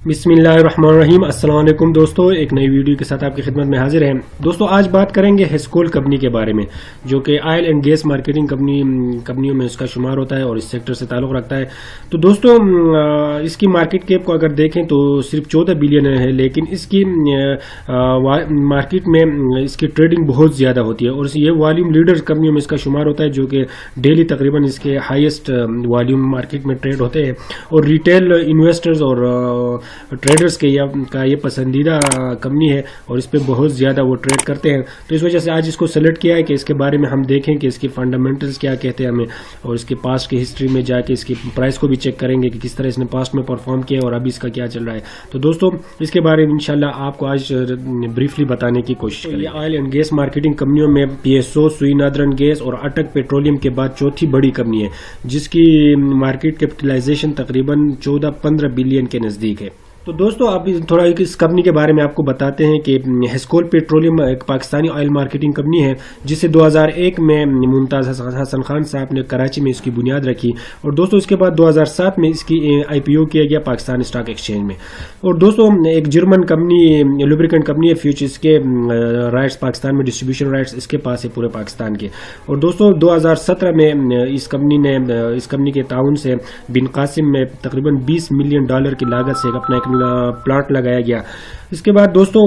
बिस्मिल्लाहिर्रहमानिर्रहीम। अस्सलाम वालेकुम दोस्तों, एक नई वीडियो के साथ आपकी खिदमत में हाजिर हैं। दोस्तों आज बात करेंगे हेस्कोल कंपनी के बारे में, जो कि ऑयल एंड गैस मार्केटिंग कंपनियों में उसका शुमार होता है और इस सेक्टर से ताल्लुक़ रखता है। तो दोस्तों इसकी मार्केट कैप को अगर देखें तो सिर्फ 14 बिलियन है, लेकिन इसकी मार्केट में इसकी ट्रेडिंग बहुत ज़्यादा होती है और ये वॉल्यूम लीडर कंपनियों में इसका शुमार होता है, जो कि डेली तकरीबन इसके हाईएस्ट वॉल्यूम मार्केट में ट्रेड होते हैं और रिटेल इन्वेस्टर्स और ट्रेडर्स के का ये पसंदीदा कंपनी है और इस पर बहुत ज़्यादा वो ट्रेड करते हैं। तो इस वजह से आज इसको सेलेक्ट किया है कि इसके बारे में हम देखें कि इसकी फंडामेंटल्स क्या कहते हैं हमें, और इसके पास्ट की हिस्ट्री में जाके इसकी प्राइस को भी चेक करेंगे कि किस तरह इसने पास्ट में परफॉर्म किया और अभी इसका क्या चल रहा है। तो दोस्तों इसके बारे में इंशाल्लाह आपको आज ब्रीफली बताने की कोशिश करेंगे। ऑयल एंड गैस मार्केटिंग कंपनियों में पीएसओ, सुई नादरन गैस और अटक पेट्रोलियम के बाद चौथी बड़ी कंपनी है, जिसकी मार्केट कैपिटलाइजेशन तकरीबन 14-15 बिलियन के नज़दीक है। तो दोस्तों आप थोड़ा इस कंपनी के बारे में आपको बताते हैं कि हेस्कोल पेट्रोलियम एक पाकिस्तानी ऑयल मार्केटिंग कंपनी है, जिसे 2001 में मुमताज़ हसन खान साहब ने कराची में इसकी बुनियाद रखी और दोस्तों इसके बाद 2007 में इसकी IPO किया गया पाकिस्तान स्टॉक एक्सचेंज में। और दोस्तों एक जर्मन कंपनी लुब्रिकेंट कंपनी है फ्यूच, इसके राइट्स पाकिस्तान में डिस्ट्रीब्यूशन राइट्स इसके पास है पूरे पाकिस्तान के। और दोस्तों 2017 में इस कंपनी के ताउन से बिन कासिम में तकरीबन $20 मिलियन की लागत से अपना एक प्लांट लगाया गया। इसके बाद दोस्तों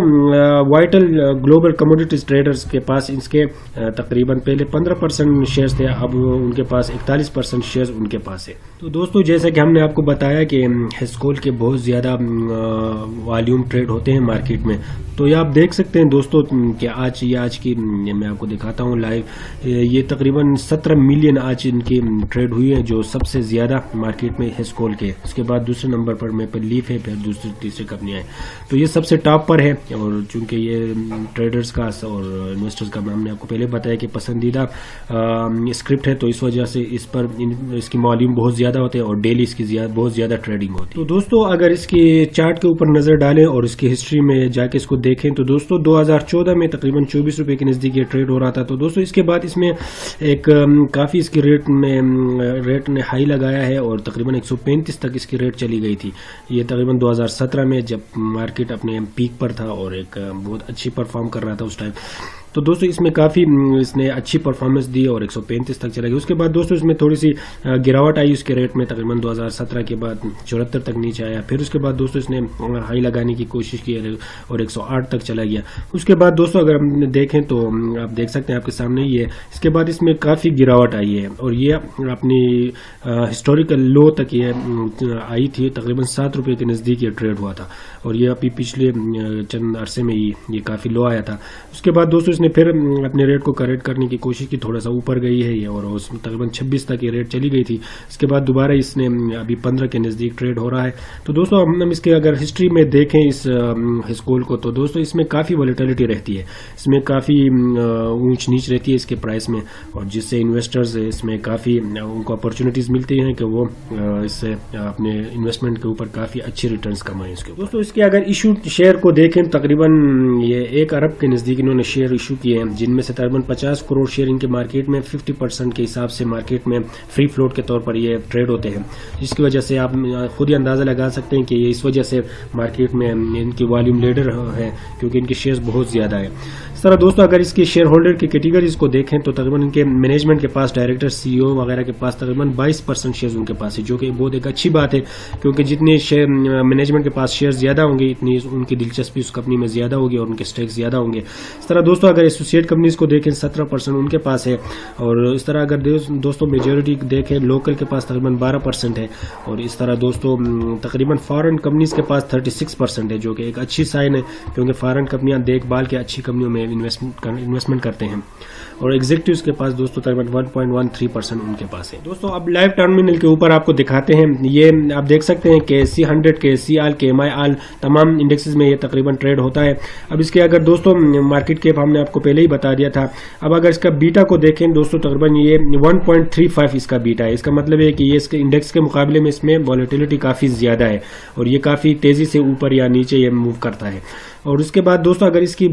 वाइटल ग्लोबल कमोडिटीज ट्रेडर्स के पास इसके तकरीबन पहले 15% शेयर्स थे, अब उनके पास 41% शेयर्स उनके पास है। तो दोस्तों जैसे कि हमने आपको बताया कि हेस्कोल के बहुत ज़्यादा वॉल्यूम ट्रेड होते हैं मार्केट में, तो ये आप देख सकते हैं दोस्तों कि आज की मैं आपको दिखाता हूँ लाइव, ये तकरीबन 17 मिलियन आज इनकी ट्रेड हुई है, जो सबसे ज़्यादा मार्केट में हेस्कोल के। उसके बाद दूसरे नंबर पर मेपल लीफ है, फिर दूसरी तीसरी कंपनियाँ हैं, तो ये सबसे टॉप पर है। और चूंकि ये ट्रेडर्स का और इन्वेस्टर्स का हमने आपको पहले बताया कि पसंदीदा स्क्रिप्ट है, तो इस वजह से इस पर इसकी वॉल्यूम बहुत ज़्यादा होते हैं और डेली इसकी बहुत ज़्यादा ट्रेडिंग होती है। तो दोस्तों अगर इसकी चार्ट के ऊपर नज़र डालें और इसकी हिस्ट्री में जाके इसको देखें तो दोस्तों 2014 में तकरीबन 24 रुपये के नज़दीक ये ट्रेड हो रहा था। तो दोस्तों इसके बाद इसमें एक काफ़ी इसकी रेट ने हाई लगाया है और तकरीबन 135 तक इसकी रेट चली गई थी। ये तकरीबन 2017 में जब मार्केट अपने पीक पर था और एक बहुत अच्छी परफॉर्म कर रहा था उस टाइम। तो दोस्तों इसमें काफ़ी इसने अच्छी परफॉर्मेंस दी और 135 तक चला गया। उसके बाद दोस्तों इसमें थोड़ी सी गिरावट आई उसके रेट में, तकरीबन 2017 के बाद 74 तक नीचे आया। फिर उसके बाद दोस्तों इसने हाई लगाने की कोशिश की और 108 तक चला गया। उसके बाद दोस्तों अगर हम देखें तो आप देख सकते हैं आपके सामने ही है, इसके बाद इसमें काफ़ी गिरावट आई है और ये अपनी हिस्टोरिकल लो तक ये आई थी, तकरीबन 7 रुपये के नज़दीक ये ट्रेड हुआ था और ये अभी पिछले चंद अरसे में ही ये काफ़ी लो आया था। उसके बाद दोस्तों इसने फिर अपने रेट को करेक्ट करने की कोशिश की, थोड़ा सा ऊपर गई है ये और उसमें तकरीबन 26 तक ये रेट चली गई थी। इसके बाद दोबारा इसने अभी 15 के नज़दीक ट्रेड हो रहा है। तो दोस्तों हम इसके अगर हिस्ट्री में देखें इस हेस्कोल को, तो दोस्तों इसमें काफ़ी वॉलेटिलिटी रहती है, इसमें काफ़ी ऊंच नीच रहती है इसके प्राइस में, और जिससे इन्वेस्टर्स इसमें काफ़ी उनको अपॉर्चुनिटीज़ मिलती हैं कि वो इससे अपने इन्वेस्टमेंट के ऊपर काफ़ी अच्छी रिटर्न्स कमाएं इसके। दोस्तों इसके अगर इशू शेयर को देखें तकरीबन ये 1 अरब के नज़दीक इन्होंने शेयर इशू किए हैं, जिनमें से तकरीबन 50 करोड़ शेयर इनके मार्केट में 50% के हिसाब से मार्केट में फ्री फ्लोट के तौर पर ये ट्रेड होते हैं, जिसकी वजह से आप खुद ही अंदाज़ा लगा सकते हैं कि ये इस वजह से मार्केट में इनकी वॉल्यूम लीडर है, क्योंकि इनके शेयर्स बहुत ज़्यादा है। इस तरह दोस्तों अगर इसके शेयर होल्डर की कैटेगरीज को देखें तो तकरीबन इनके मैनेजमेंट के पास, डायरेक्टर CEO वगैरह के पास तकरीबन 22% शेयर्स उनके पास है, जो कि बहुत एक अच्छी बात है, क्योंकि जितने मैनेजमेंट के पास शेयर ज़्यादा होंगे इतनी उनकी दिलचस्पी उस कंपनी में ज़्यादा होगी और उनके स्टेक्स ज़्यादा होंगे। इस तरह दोस्तों अगर एसोसिएट कंपनीज को देखें 17% उनके पास है, और इस तरह अगर दोस्तों मेजॉरिटी देखें लोकल के पास तकरीबन 12% है, और इस तरह दोस्तों तकरीबन फॉरेन कंपनीज के पास 36% है, जो कि एक अच्छी साइन है, क्योंकि फॉरेन कंपनियां देखभाल के अच्छी कंपनियों में इन्वेस्टमेंट करते हैं। और एग्जीक्यूटिव्स के पास दोस्तों तकरीबन 1.13% उनके पास है। दोस्तों अब लाइव टर्मिनल के ऊपर आपको दिखाते हैं, ये आप देख सकते हैं कि C100 के CAL के MIAL तमाम इंडेक्सेस में ये तकरीबन ट्रेड होता है। अब इसके अगर दोस्तों मार्केट कैप हमने आपको पहले ही बता दिया था। अब अगर इसका बीटा को देखें दोस्तों तकरीबन ये 1.35 इसका बीटा है। इसका मतलब है कि ये इसके इंडेक्स के मुकाबले में इसमें वॉलेटिलिटी काफ़ी ज़्यादा है और ये काफ़ी तेज़ी से ऊपर या नीचे ये मूव करता है। और उसके बाद दोस्तों अगर इसकी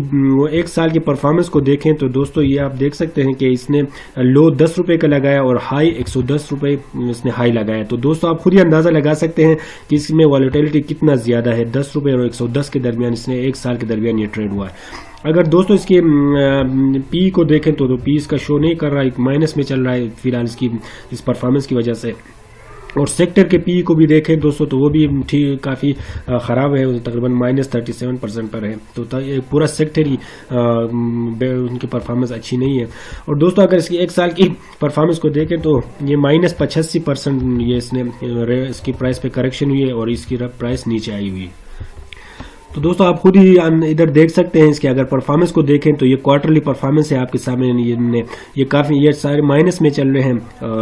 एक साल की परफॉर्मेंस को देखें तो दोस्तों ये आप देख सकते हैं कि इसने लो 10 रुपये का लगाया और हाई 110 रुपये इसने हाई लगाया। तो दोस्तों आप खुद ही अंदाज़ा लगा सकते हैं कि इसमें वॉलेटिलिटी कितना ज़्यादा है। 10 रुपये और 110 के दरमियान इसने एक साल के दरमियान ये ट्रेड हुआ है। अगर दोस्तों इसके पी को देखें तो पी इसका शो नहीं कर रहा है, माइनस में चल रहा है फिलहाल इसकी इस परफॉर्मेंस की वजह से। और सेक्टर के पी को भी देखें दोस्तों तो वो भी ठीक काफ़ी ख़राब है, तकरीबन -37% पर है। तो पूरा सेक्टर ही उनकी परफॉर्मेंस अच्छी नहीं है। और दोस्तों अगर इसकी एक साल की परफॉर्मेंस को देखें तो ये -85% ये इसकी प्राइस पे करेक्शन हुई है और इसकी प्राइस नीचे आई हुई है। तो दोस्तों आप खुद ही इधर देख सकते हैं इसके अगर परफॉर्मेंस को देखें तो ये क्वार्टरली परफॉर्मेंस है आपके सामने। ये काफ़ी ये सारे माइनस में चल रहे हैं।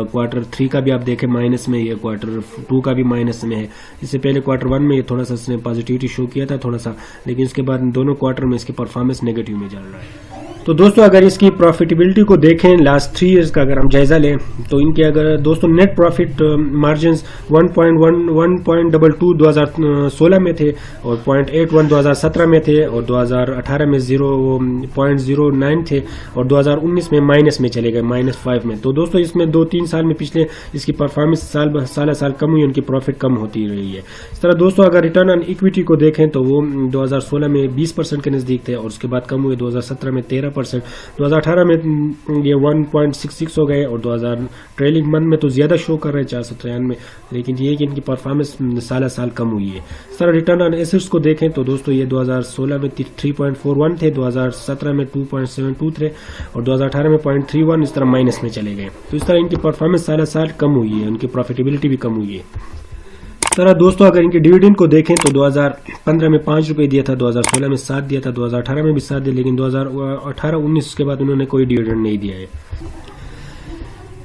Q3 का भी आप देखें माइनस में, ये Q2 का भी माइनस में है। इससे पहले Q1 में ये थोड़ा सा इसने पॉजिटिविटी शो किया था थोड़ा सा, लेकिन उसके बाद दोनों क्वार्टर में इसकी परफॉर्मेंस नेगेटिव में चल रहा है। तो दोस्तों अगर इसकी प्रॉफिटेबिलिटी को देखें लास्ट 3 इयर्स का अगर हम जायजा लें तो इनके अगर दोस्तों नेट प्रॉफिट मार्जिन 1.22 2016 में थे और 0.81 2017 में थे और 2018 में 0.09 थे और 2019 में माइनस में चले गए -5 में। तो दोस्तों इसमें 2-3 साल में पिछले इसकी परफॉर्मेंस साल कम हुई, उनकी प्रॉफिट कम होती रही है। इस तरह दोस्तों अगर रिटर्न ऑन इक्विटी को देखें तो वो 2016 में 20% के नज़दीक थे और उसके बाद कम हुए 2017 में 13%, 2018 में ये 1.66 हो गए और 2000 ट्रेलिंग मंथ में तो ज़्यादा शो कर रहे हैं 493, लेकिन ये कि इनकी परफॉर्मेंस साल कम हुई है। इस तरह रिटर्न ऑन एसेट्स को देखें तो दोस्तों ये 2016 में 3.41 थे, 2017 में 2.72 थे और 2018 में 0.31, इस तरह माइनस में चले गए। तो इस तरह इनकी परफॉर्मेंस साल कम हुई है, उनकी प्रॉफिटेबिलिटी भी कम हुई है। इस तरह दोस्तों अगर इनके डिविडेंड को देखें तो 2015 में 5 रुपये दिया था, 2016 में 7 दिया था, 2018 में भी 7 दिया, लेकिन 2018-19 के बाद उन्होंने कोई डिविडेंड नहीं दिया है।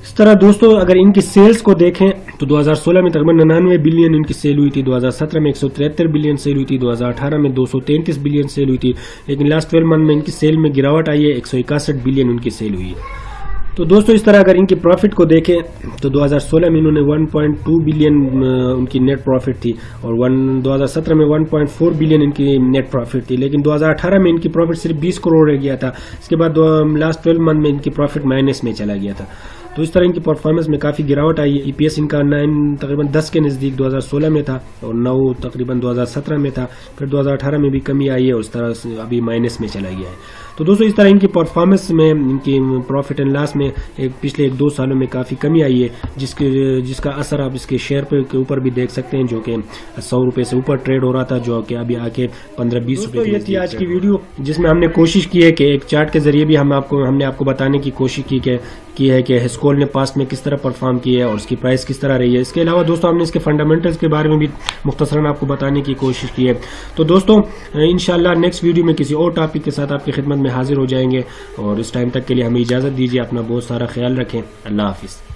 इस तरह दोस्तों अगर इनकी सेल्स को देखें तो 2016 में तकरीबन 99 बिलियन इनकी सेल हुई थी, 2017 में 173 बिलियन सेल हुई थी, 2018 में 233 बिलियन सेल हुई थी, लेकिन लास्ट 12 मंथ में इनकी सेल में गिरावट आई है, 161 बिलियन उनकी सेल हुई है। तो दोस्तों इस तरह अगर इनकी प्रॉफिट को देखें तो 2016 में इन्होंने 1.2 बिलियन उनकी नेट प्रॉफिट थी और 2017 में 1.4 बिलियन इनकी नेट प्रॉफिट थी, लेकिन 2018 में इनकी प्रॉफिट सिर्फ 20 करोड़ रह गया था। इसके बाद लास्ट 12 मंथ में इनकी प्रॉफिट माइनस में चला गया था। तो इस तरह इनकी परफॉर्मेंस में काफ़ी गिरावट आई है। ईपीएस इनका 9 तकरीबन 10 के नज़दीक 2016 में था और 9 तकरीबन 2017 में था, फिर 2018 में भी कमी आई है और उस तरह अभी माइनस में चला गया है। तो दोस्तों इस तरह इनकी परफॉर्मेंस में, इनकी प्रॉफिट एंड लॉस में पिछले 1-2 सालों में काफ़ी कमी आई है, जिसका असर आप इसके शेयर के ऊपर भी देख सकते हैं, जो कि 100 रुपये से ऊपर ट्रेड हो रहा था, जो कि अभी आके 15-20 रुपये। ये थी आज की वीडियो जिसमें हमने कोशिश की है कि एक चार्ट के जरिए भी हमने आपको बताने की कोशिश की है कि हैस्कोल ने पास्ट में किस तरह परफॉर्म किया है और उसकी प्राइस किस तरह रही है। इसके अलावा दोस्तों हमने इसके फंडामेंटल्स के बारे में भी मुख्तसरन आपको बताने की कोशिश की है। तो दोस्तों इंशाल्लाह नेक्स्ट वीडियो में किसी और टॉपिक के साथ आपकी खिदमत में हाजिर हो जाएंगे और इस टाइम तक के लिए हमें इजाज़त दीजिए। अपना बहुत सारा ख्याल रखें। अल्लाह हाफिज़।